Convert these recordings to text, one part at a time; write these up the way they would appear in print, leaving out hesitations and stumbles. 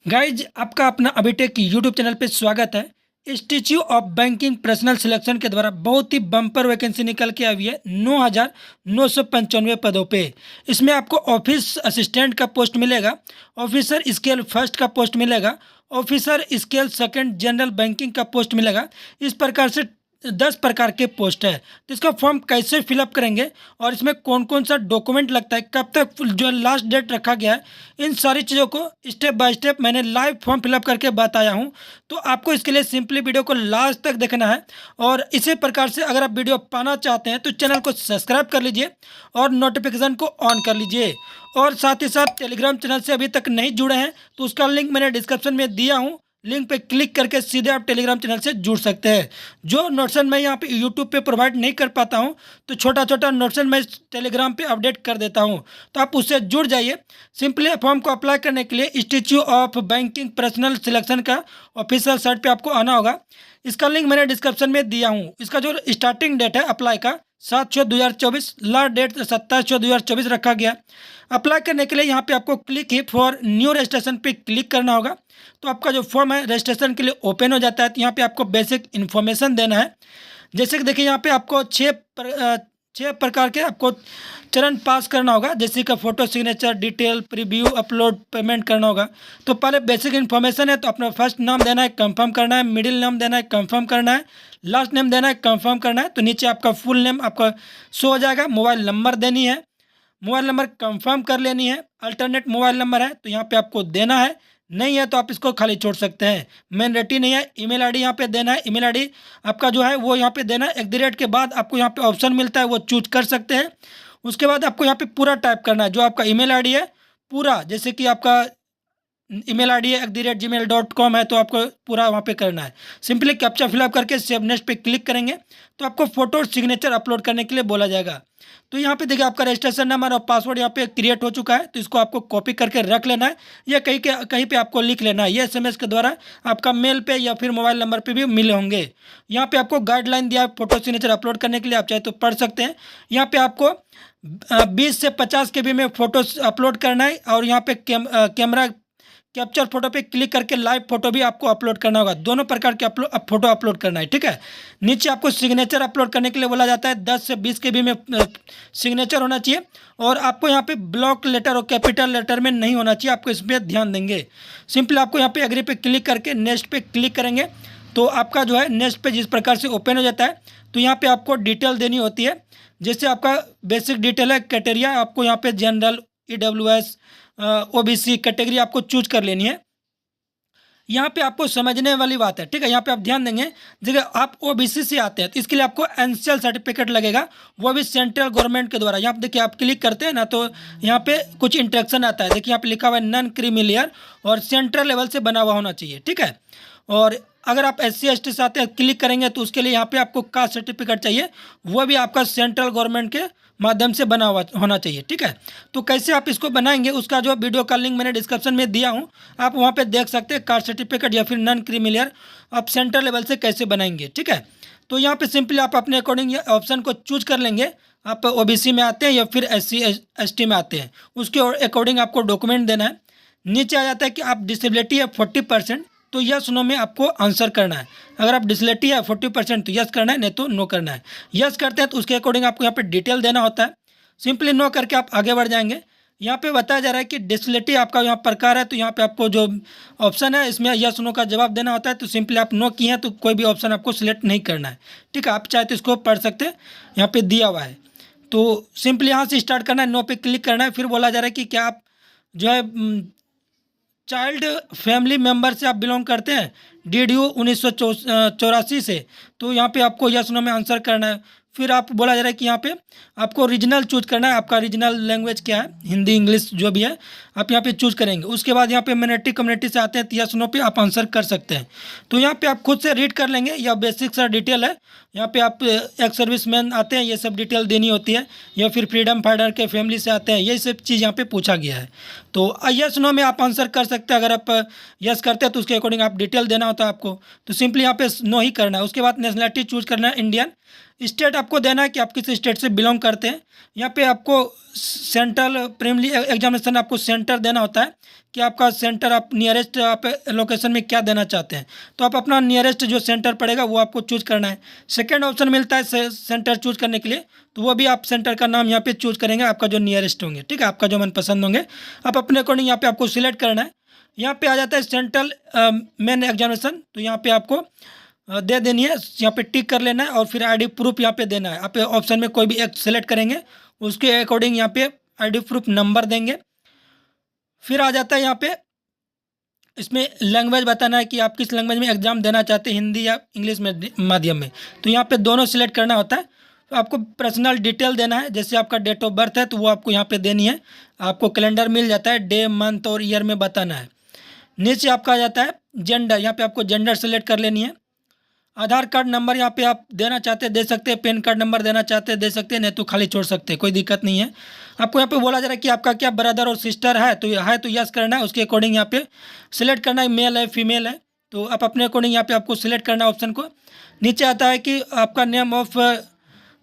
Guys आपका अपना अभिटेक YouTube channel पे स्वागत है। Institute of banking personal selection के द्वारा बहुत ही बम्पर वैकेंसी निकल के आई है 9,995 पदों पे। इसमें आपको ऑफिस असिस्टेंट का पोस्ट मिलेगा, ऑफिसर स्केल फर्स्ट का पोस्ट मिलेगा, officer scale second general banking का पोस्ट मिलेगा। इस प्रकार से 10 प्रकार के पोस्ट है। तो इसका फॉर्म कैसे फिलअप करेंगे और इसमें कौन कौन सा डॉक्यूमेंट लगता है, कब तक जो लास्ट डेट रखा गया है, इन सारी चीज़ों को स्टेप बाय स्टेप मैंने लाइव फॉर्म फिलअप करके बताया हूं। तो आपको इसके लिए सिंपली वीडियो को लास्ट तक देखना है। और इसी प्रकार से अगर आप वीडियो पाना चाहते हैं तो चैनल को सब्सक्राइब कर लीजिए और नोटिफिकेशन को ऑन कर लीजिए। और साथ ही साथ टेलीग्राम चैनल से अभी तक नहीं जुड़े हैं तो उसका लिंक मैंने डिस्क्रिप्शन में दिया हूँ। लिंक पे क्लिक करके सीधे आप टेलीग्राम चैनल से जुड़ सकते हैं। जो नोट्सन मैं यहाँ पे यूट्यूब पे प्रोवाइड नहीं कर पाता हूँ तो छोटा छोटा नोट्सन मैं टेलीग्राम पे अपडेट कर देता हूँ, तो आप उससे जुड़ जाइए। सिंपली फॉर्म को अप्लाई करने के लिए institute of banking personal selection का ऑफिशियल साइट पे आपको आना होगा। इसका लिंक मैंने डिस्क्रिप्शन में दिया हूँ। इसका जो स्टार्टिंग डेट है अप्लाई का 7/6/2024, लास्ट डेट 27/6/2024 रखा गया। अप्लाई करने के लिए यहाँ पे आपको click he for new registration पे क्लिक करना होगा। तो आपका जो फॉर्म है रजिस्ट्रेशन के लिए ओपन हो जाता है। तो यहाँ पे आपको बेसिक इन्फॉर्मेशन देना है। जैसे कि देखिए यहाँ पे आपको 6 प्रकार के आपको चरण पास करना होगा, जैसे कि photo, signature, detail, preview, upload, payment करना होगा। तो पहले बेसिक इन्फॉर्मेशन है, तो अपना फर्स्ट नाम देना है, कंफर्म करना है, मिडिल नाम देना है, कंफर्म करना है, लास्ट नेम देना है, कंफर्म करना है। तो नीचे आपका फुल नेम आपका शो हो जाएगा। मोबाइल नंबर देनी है, मोबाइल नंबर कंफर्म कर लेनी है। अल्टरनेट मोबाइल नंबर है तो यहाँ पे आपको देना है, नहीं है तो आप इसको खाली छोड़ सकते हैं। मैंडेटरी नहीं है। ईमेल आईडी यहाँ पे देना है। ईमेल आईडी आपका जो है वो यहाँ पे देना है। @ के बाद आपको यहाँ पे ऑप्शन मिलता है, वो चूज कर सकते हैं। उसके बाद आपको यहाँ पे पूरा टाइप करना है, जो आपका ईमेल आईडी है पूरा, जैसे कि आपका ईमेल आईडी है @gmail.com है तो आपको पूरा वहाँ पे करना है। सिंपली कैप्चा फिलअप करके सेव नेक्स्ट पे क्लिक करेंगे तो आपको फोटो और सिग्नेचर अपलोड करने के लिए बोला जाएगा। तो यहाँ पे देखिए आपका रजिस्ट्रेशन नंबर और पासवर्ड यहाँ पे क्रिएट हो चुका है, तो इसको आपको कॉपी करके रख लेना है या कहीं पे आपको लिख लेना है। ये SMS के द्वारा आपका मेल पे या फिर मोबाइल नंबर पे भी मिले होंगे। यहाँ पे आपको गाइडलाइन दिया है फोटो सिग्नेचर अपलोड करने के लिए, आप चाहे तो पढ़ सकते हैं। यहाँ पे आपको 20 से 50 KB में फोटो अपलोड करना है और यहाँ पे कैमरा कैप्चर फोटो पे क्लिक करके लाइव फोटो भी आपको अपलोड करना होगा। दोनों प्रकार के फोटो अपलोड करना है, ठीक है। नीचे आपको सिग्नेचर अपलोड करने के लिए बोला जाता है। 10 से 20 KB में सिग्नेचर होना चाहिए और आपको यहाँ पे ब्लॉक लेटर और कैपिटल लेटर में नहीं होना चाहिए। आपको इस पर ध्यान देंगे। सिंपली आपको यहाँ पे एग्री पे क्लिक करके नेक्स्ट पे क्लिक करेंगे तो आपका जो है नेक्स्ट पे जिस प्रकार से ओपन हो जाता है। तो यहाँ पे आपको डिटेल देनी होती है, जैसे आपका बेसिक डिटेल है, क्राइटेरिया आपको यहाँ पे जनरल, EWS, OBC कैटेगरी आपको चूज कर लेनी है। यहाँ पे आपको समझने वाली बात है, ठीक है। यहाँ पे आप ध्यान देंगे, जगह आप OBC से आते हैं तो इसके लिए आपको एनसीएल सर्टिफिकेट लगेगा, वो भी सेंट्रल गवर्नमेंट के द्वारा। यहाँ पे देखिए आप क्लिक करते हैं ना तो यहाँ पे कुछ इंस्ट्रक्शन आता है। देखिए यहाँ पे लिखा हुआ है नॉन क्रीमिलियर और सेंट्रल लेवल से बना हुआ होना चाहिए, ठीक है। और अगर आप SC ST से आते हैं क्लिक करेंगे तो उसके लिए यहाँ पे आपको कास्ट सर्टिफिकेट चाहिए, वो भी आपका सेंट्रल गवर्नमेंट के माध्यम से बना हुआ होना चाहिए, ठीक है। तो कैसे आप इसको बनाएंगे उसका जो वीडियो का लिंक मैंने डिस्क्रिप्शन में दिया हूँ, आप वहाँ पे देख सकते हैं कास्ट सर्टिफिकेट या फिर नॉन क्रीमिलियर आप सेंट्रल लेवल से कैसे बनाएंगे, ठीक है। तो यहाँ पे सिंपली आप अपने अकॉर्डिंग ऑप्शन को चूज कर लेंगे। आप OBC में आते हैं या फिर SC ST में आते हैं, उसके अकॉर्डिंग आपको डॉक्यूमेंट देना है। नीचे आ जाता है कि आप डिसेबिलिटी है 40%, तो यस नो में आपको आंसर करना है। अगर आप डिसेबिलिटी है 40% तो यस करना है, नहीं तो नो करना है। यस करते हैं तो उसके अकॉर्डिंग आपको यहाँ पे डिटेल देना होता है। सिंपली नो करके आप आगे बढ़ जाएंगे। यहाँ पे बताया जा रहा है कि डिसेबिलिटी आपका यहाँ प्रकार है, तो यहाँ पे आपको जो ऑप्शन है इसमें यस नो का जवाब देना होता है। तो सिंपली आप नो किए हैं तो कोई भी ऑप्शन आपको सिलेक्ट नहीं करना है, ठीक है। आप चाहे तो इसको पढ़ सकते हैं, यहाँ पे दिया हुआ है। तो सिंपली यहाँ से स्टार्ट करना है, नो पे क्लिक करना है। फिर बोला जा रहा है कि क्या आप जो है चाइल्ड फैमिली मेंबर से आप बिलोंग करते हैं, DDU 1984 से, तो यहाँ पे आपको यस नो में आंसर करना है। फिर आप बोला जा रहा है कि यहाँ पे आपको रीजनल चूज करना है, आपका रीजनल लैंग्वेज क्या है, हिंदी इंग्लिश जो भी है आप यहाँ पे चूज करेंगे। उसके बाद यहाँ पे मिनोरिटी कम्युनिटी से आते हैं तो यस नो पे आप आंसर कर सकते हैं। तो यहाँ पे आप खुद से रीड कर लेंगे, यह बेसिक सा डिटेल है। यहाँ पे आप एक्स सर्विसमैन आते हैं, ये सब डिटेल देनी होती है, या फिर फ्रीडम फाइटर के फैमिली से आते हैं, ये सब चीज़ यहाँ पे पूछा गया है। तो यस नो में आप आंसर कर सकते हैं। अगर आप यस करते हैं तो उसके अकॉर्डिंग आप डिटेल देना होता है आपको, तो सिंपली यहाँ पे नो ही करना है। उसके बाद नेशनलिटी चूज करना है, इंडियन। स्टेट आपको देना है कि आप किस स्टेट से बिलोंग करते हैं। यहाँ पे आपको सेंट्रल प्रीलिमिनरी एग्जामिनेशन आपको सेंटर देना होता है कि आपका सेंटर आप नियरेस्ट आप लोकेशन में क्या देना चाहते हैं। तो आप अपना नियरेस्ट जो सेंटर पड़ेगा वो आपको चूज करना है। सेकंड ऑप्शन मिलता है सेंटर चूज करने के लिए, तो वो भी आप सेंटर का नाम यहाँ पे चूज करेंगे आपका जो नियरेस्ट होंगे, ठीक है, आपका जो मनपसंद होंगे। आप अपने अकॉर्डिंग यहाँ पे आपको सिलेक्ट करना है। यहाँ पे आ जाता है सेंट्रल मेन एग्जामिनेशन, तो यहाँ पे आपको दे देनी है, यहाँ पे टिक कर लेना है और फिर आईडी प्रूफ यहाँ पे देना है। आप ऑप्शन में कोई भी एक सेलेक्ट करेंगे, उसके अकॉर्डिंग यहाँ पे आईडी प्रूफ नंबर देंगे। फिर आ जाता है यहाँ पे इसमें लैंग्वेज बताना है कि आप किस लैंग्वेज में एग्जाम देना चाहते हैं, हिंदी या इंग्लिश में माध्यम में। तो यहाँ पे दोनों सिलेक्ट करना होता है। तो आपको पर्सनल डिटेल देना है, जैसे आपका डेट ऑफ बर्थ है तो वो आपको यहाँ पे देनी है। आपको कैलेंडर मिल जाता है, डे मंथ और ईयर में बताना है। नीचे आपका आ जाता है जेंडर, यहाँ पे आपको जेंडर सेलेक्ट कर लेनी है। आधार कार्ड नंबर यहाँ पे आप देना चाहते हैं दे सकते हैं, पैन कार्ड नंबर देना चाहते हैं दे सकते हैं, नहीं तो खाली छोड़ सकते हैं, कोई दिक्कत नहीं है। आपको यहाँ पे बोला जा रहा है कि आपका क्या ब्रदर और सिस्टर है, तो यस करना है। उसके अकॉर्डिंग यहाँ पे सिलेक्ट करना है, मेल है फीमेल है, तो आप अपने अकॉर्डिंग यहाँ पे आपको सिलेक्ट करना है ऑप्शन को। नीचे आता है कि आपका नेम ऑफ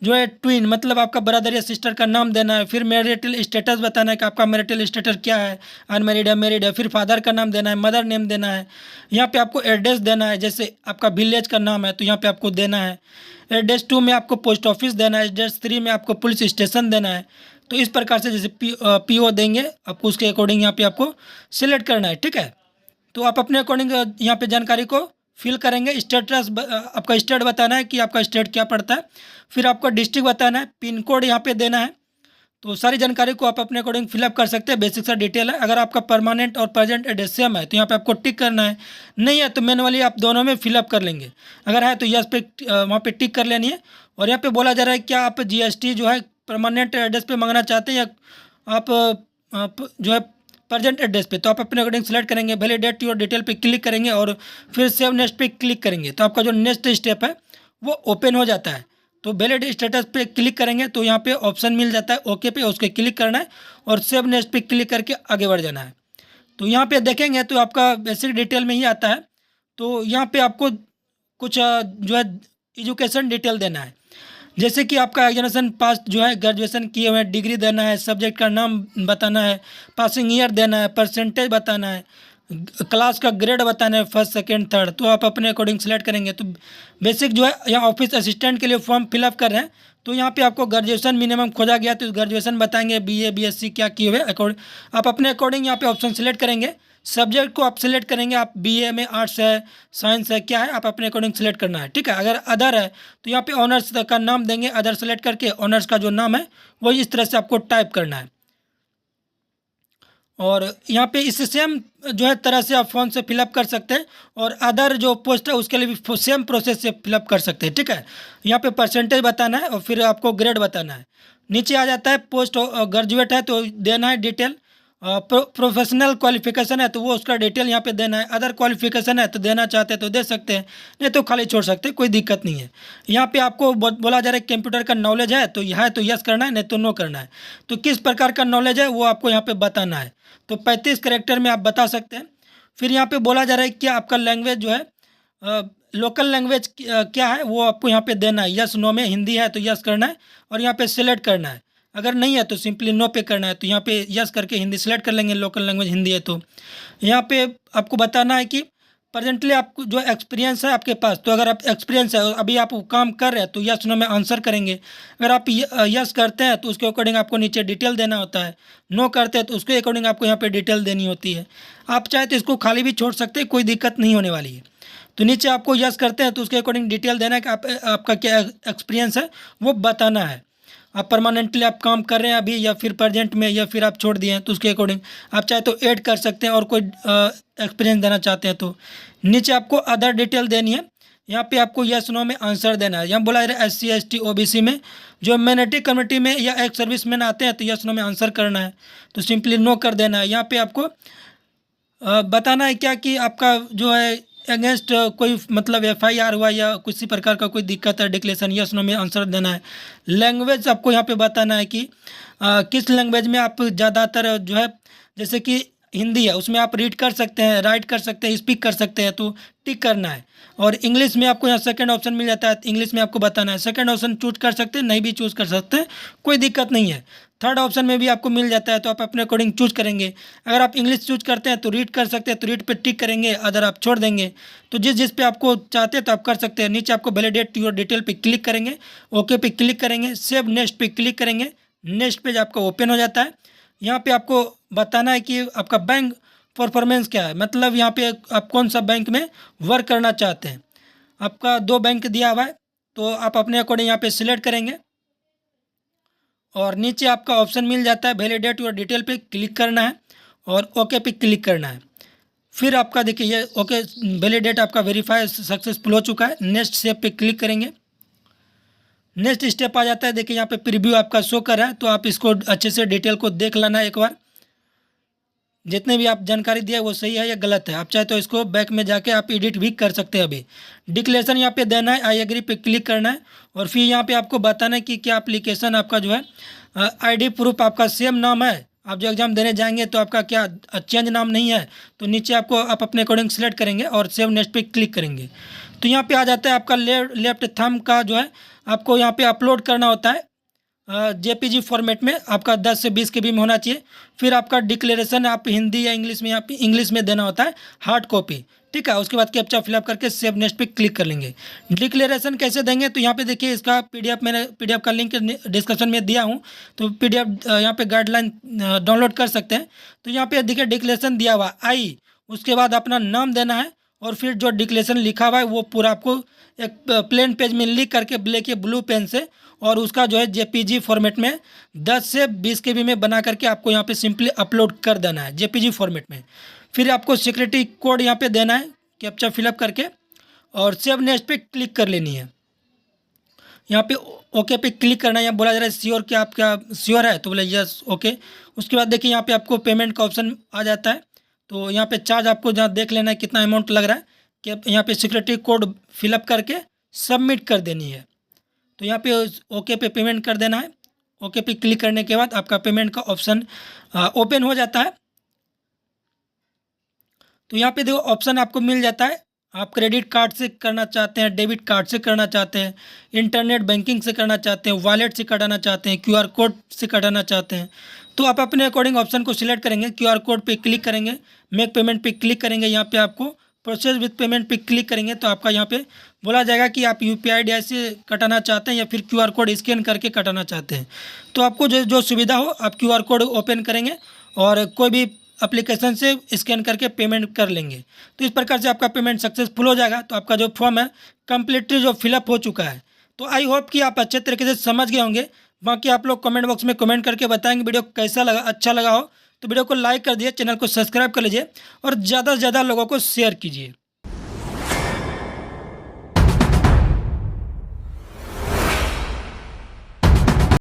जो है ट्विन, मतलब आपका ब्रदर या सिस्टर का नाम देना है। फिर मैरिटल स्टेटस बताना है कि आपका मैरिटल स्टेटस क्या है, अनमैरिड है मैरिड है। फिर फादर का नाम देना है, मदर नेम देना है। यहाँ पे आपको एड्रेस देना है, जैसे आपका विलेज का नाम है तो यहाँ पे आपको देना है। एड्रेस 2 में आपको पोस्ट ऑफिस देना है। एड्रेस 3 में आपको पुलिस स्टेशन देना है। तो इस प्रकार से जैसे PO देंगे आपको, उसके अकॉर्डिंग यहाँ पे आपको सिलेक्ट करना है, ठीक है। तो आप अपने अकॉर्डिंग यहाँ पे जानकारी को फिल करेंगे। स्टेटस आपका स्टेट बताना है कि आपका स्टेट क्या पड़ता है। फिर आपको डिस्ट्रिक्ट बताना है, पिन कोड यहाँ पे देना है। तो सारी जानकारी को आप अपने अकॉर्डिंग फिलअप कर सकते हैं, बेसिक सा डिटेल है। अगर आपका परमानेंट और प्रेजेंट एड्रेस सेम है तो यहाँ पे आपको टिक करना है, नहीं है तो मैनुअली आप दोनों में फिलअप कर लेंगे। अगर है तो यस पे वहाँ पे टिक कर लेनी है। और यहाँ पे बोला जा रहा है क्या आप GST जो है परमानेंट एड्रेस पे मांगना चाहते हैं या आप जो है प्रेजेंट एड्रेस पे। तो आप अपने अकॉर्डिंग सेलेक्ट करेंगे, वैलिडेट योर डिटेल पे क्लिक करेंगे और फिर सेव नेक्स्ट पे क्लिक करेंगे। तो आपका जो नेक्स्ट स्टेप है वो ओपन हो जाता है। तो वैलिड स्टेटस पे क्लिक करेंगे तो यहाँ पे ऑप्शन मिल जाता है ओके पे, उसके क्लिक करना है और सेव नेक्स्ट पे क्लिक करके आगे बढ़ जाना है। तो यहाँ पे देखेंगे तो आपका बेसिक डिटेल में ही आता है। तो यहाँ पे आपको कुछ जो है एजुकेशन डिटेल देना है, जैसे कि आपका एग्जामिनेशन पास जो है ग्रेजुएशन किए हुए हैं, डिग्री देना है, सब्जेक्ट का नाम बताना है, पासिंग ईयर देना है, परसेंटेज बताना है, क्लास का ग्रेड बताना है फर्स्ट सेकंड थर्ड। तो आप अपने अकॉर्डिंग सेलेक्ट करेंगे। तो बेसिक जो है यहाँ ऑफिस असिस्टेंट के लिए फॉर्म फिलअप कर रहे हैं तो यहाँ पे आपको ग्रेजुएशन मिनिमम खोजा गया, तो ग्रेजुएशन बताएंगे, BA BSc क्या किए हुए अकॉर्डिंग आप अपने अकॉर्डिंग यहाँ पे ऑप्शन सेलेक्ट करेंगे। सब्जेक्ट को आप सिलेक्ट करेंगे, आप BA में आर्ट्स है साइंस है क्या है, आप अपने अकॉर्डिंग सेलेक्ट करना है, ठीक है। अगर अदर है तो यहाँ पे ऑनर्स का नाम देंगे, अदर सेलेक्ट करके ऑनर्स का जो नाम है वो इस तरह से आपको टाइप करना है। और यहाँ पे इस सेम जो है तरह से आप फ़ोन से फिलअप कर सकते हैं और अदर जो पोस्ट है उसके लिए भी सेम प्रोसेस से फिलअप कर सकते हैं, ठीक है। यहाँ पे परसेंटेज बताना है और फिर आपको ग्रेड बताना है। नीचे आ जाता है पोस्ट ग्रेजुएट है तो देना है डिटेल, प्रोफेशनल क्वालिफिकेशन है तो वो उसका डिटेल यहाँ पे देना है। अदर क्वालिफिकेशन है तो देना चाहते हैं तो दे सकते हैं, नहीं तो खाली छोड़ सकते हैं, कोई दिक्कत नहीं है। यहाँ पे आपको बोला जा रहा है कंप्यूटर का नॉलेज है तो यस करना है, नहीं तो नो करना है। तो किस प्रकार का नॉलेज है वो आपको यहाँ पे बताना है। तो 35 कैरेक्टर में आप बता सकते हैं। फिर यहाँ पे बोला जा रहा है कि आपका लैंग्वेज जो है लोकल लैंग्वेज क्या है वो आपको यहाँ पे देना है। यस नो में हिंदी है तो यस करना है और यहाँ पे सिलेक्ट करना है। अगर नहीं है तो सिंपली नो पे करना है। तो यहाँ पे यस करके हिंदी सेलेक्ट कर लेंगे, लोकल लैंग्वेज हिंदी है। तो यहाँ पे आपको बताना है कि प्रेजेंटली आपको जो एक्सपीरियंस है आपके पास, तो अगर आप एक्सपीरियंस है अभी आप काम कर रहे हैं तो यस नो में आंसर करेंगे। अगर आप यस करते हैं तो उसके अकॉर्डिंग आपको नीचे डिटेल देना होता है, नो करते हैं तो उसके अकॉर्डिंग आपको यहाँ पे डिटेल देनी होती है। आप चाहे तो इसको खाली भी छोड़ सकते हैं, कोई दिक्कत नहीं होने वाली है। तो नीचे आपको यस करते हैं तो उसके अकॉर्डिंग डिटेल देना है कि आपका क्या एक्सपीरियंस है वो बताना है। आप परमानेंटली आप काम कर रहे हैं अभी या फिर प्रेजेंट में या फिर आप छोड़ दिए हैं तो उसके अकॉर्डिंग आप चाहे तो ऐड कर सकते हैं और कोई एक्सपीरियंस देना चाहते हैं तो नीचे आपको अदर डिटेल देनी है। यहाँ पे आपको यस नो में आंसर देना है। यहाँ बोला है SC ST OBC में जो माइनॉरिटी कम्युनिटी में या एक सर्विसमैन आते हैं तो यस नो में आंसर करना है, तो सिंपली नो कर देना है। यहाँ पे आपको बताना है क्या कि आपका जो है अगेंस्ट कोई मतलब FIR हुआ या किसी प्रकार का कोई दिक्कत है, डिक्लेरेशन यस नो में आंसर देना है। लैंग्वेज आपको यहाँ पे बताना है कि किस लैंग्वेज में आप ज़्यादातर जो है, जैसे कि हिंदी है उसमें आप रीड कर सकते हैं, राइट कर सकते हैं, स्पीक कर सकते हैं, तो टिक करना है। और इंग्लिश में आपको यहाँ सेकंड ऑप्शन मिल जाता है, इंग्लिश में आपको बताना है। सेकंड ऑप्शन चूज कर सकते हैं, नहीं भी चूज कर सकते हैं, कोई दिक्कत नहीं है। थर्ड ऑप्शन में भी आपको मिल जाता है, तो आप अपने अकॉर्डिंग चूज करेंगे। अगर आप इंग्लिश चूज करते हैं तो रीड कर सकते हैं, तो रीड पे टिक करेंगे, अदर आप छोड़ देंगे। तो जिस जिस पे आपको चाहते हैं तो आप कर सकते हैं। नीचे आपको वैलिडेट योर डिटेल पे क्लिक करेंगे, ओके पे क्लिक करेंगे, सेव नेक्स्ट पे क्लिक करेंगे। नेक्स्ट पेज आपका ओपन हो जाता है। यहाँ पे आपको बताना है कि आपका बैंक परफॉर्मेंस क्या है, मतलब यहाँ पे आप कौन सा बैंक में वर्क करना चाहते हैं। आपका 2 बैंक दिया हुआ है, तो आप अपने अकॉर्डिंग यहाँ पे सिलेक्ट करेंगे और नीचे आपका ऑप्शन मिल जाता है वैलिडेट योर डिटेल पे क्लिक करना है और ओके पे क्लिक करना है। फिर आपका देखिए ये ओके वैलिडेट आपका वेरीफाई सक्सेसफुल हो चुका है। नेक्स्ट स्टेप पे क्लिक करेंगे। नेक्स्ट स्टेप आ जाता है, देखिए यहाँ पे प्रीव्यू आपका शो कर रहा है, तो आप इसको अच्छे से डिटेल को देख लेना एक बार। जितने भी आप जानकारी दिया वो सही है या गलत है। आप चाहे तो इसको बैक में जाके आप एडिट भी कर सकते हैं। अभी डिक्लेरेशन यहाँ पे देना है, आई एग्री पे क्लिक करना है और फिर यहाँ पे आपको बताना है कि क्या एप्लीकेशन आपका जो है आईडी प्रूफ आपका सेम नाम है। आप जो एग्जाम देने जाएंगे तो आपका क्या चेंज नाम नहीं है, तो नीचे आपको आप अपने अकॉर्डिंग सेलेक्ट करेंगे और सेव नेक्स्ट पे क्लिक करेंगे। तो यहाँ पे आ जाता है आपका लेफ्ट थंब का जो है आपको यहाँ पे अपलोड करना होता है जेपीजी फॉर्मेट में। आपका 10 से 20 के बी में होना चाहिए। फिर आपका डिक्लेरेशन आप हिंदी या इंग्लिश में, यहाँ पे इंग्लिश में देना होता है हार्ड कॉपी, ठीक है। उसके बाद कैप्चा फिलअप करके सेव नेक्स्ट पे क्लिक कर लेंगे। डिक्लेरेशन कैसे देंगे, तो यहाँ पे देखिए इसका पीडीएफ मैंने पीडीएफ का लिंक डिस्क्रिप्शन में दिया हूँ, तो पीडीएफ यहाँ पे गाइडलाइन डाउनलोड कर सकते हैं। तो यहाँ पे देखिए डिक्लेरेशन दिया हुआ आई, उसके बाद अपना नाम देना है और फिर जो डिक्लेरेशन लिखा हुआ है वो पूरा आपको एक प्लेन पेज में लिख करके ब्लैक या ब्लू पेन से और उसका जो है जेपीजी फॉर्मेट में 10 से 20 के बी में बना करके आपको यहाँ पे सिंपली अपलोड कर देना है जेपीजी फॉर्मेट में। फिर आपको सिक्योरिटी कोड यहाँ पे देना है कैप्चा फिलअप करके और सेव नेक्स्ट पे क्लिक कर लेनी है। यहाँ पे ओके पे क्लिक करना है। यहाँ बोला जा रहा है श्योर कि आप क्या श्योर है, तो बोले यस ओके। उसके बाद देखिए यहाँ पे आपको पेमेंट का ऑप्शन आ जाता है, तो यहाँ पे चार्ज आपको जहाँ देख लेना है कितना अमाउंट लग रहा है, कि यहाँ पे सिक्योरिटी कोड फिलअप करके सबमिट कर देनी है। तो यहाँ पे ओके पे पेमेंट कर देना है। ओके पे क्लिक करने के बाद आपका पेमेंट का ऑप्शन ओपन हो जाता है। तो यहाँ पे देखो ऑप्शन आपको मिल जाता है, आप क्रेडिट कार्ड से करना चाहते हैं, डेबिट कार्ड से करना चाहते हैं, इंटरनेट बैंकिंग से करना चाहते हैं, वॉलेट से कटाना चाहते हैं, क्यूआर कोड से कटाना चाहते हैं। तो आप अपने अकॉर्डिंग ऑप्शन को सिलेक्ट करेंगे। क्यूआर कोड पे क्लिक करेंगे, मेक पेमेंट पे क्लिक करेंगे, यहाँ पे आपको प्रोसेस विथ पेमेंट पे क्लिक करेंगे तो आपका यहाँ पे बोला जाएगा कि आप यूपीआई आईडी से कटाना चाहते हैं या फिर क्यूआर कोड स्कैन करके कटाना चाहते हैं। तो आपको जो जो सुविधा हो आप क्यूआर कोड ओपन करेंगे और कोई भी एप्लीकेशन से स्कैन करके पेमेंट कर लेंगे। तो इस प्रकार से आपका पेमेंट सक्सेसफुल हो जाएगा। तो आपका जो फॉर्म है कम्प्लीटली जो फिलअप हो चुका है। तो आई होप कि आप अच्छे तरीके से समझ गए होंगे। बाकी आप लोग कमेंट बॉक्स में कमेंट करके बताएंगे वीडियो कैसा लगा। अच्छा लगा हो तो वीडियो को लाइक कर दिए, चैनल को सब्सक्राइब कर लीजिए और ज़्यादा से ज़्यादा लोगों को शेयर कीजिए।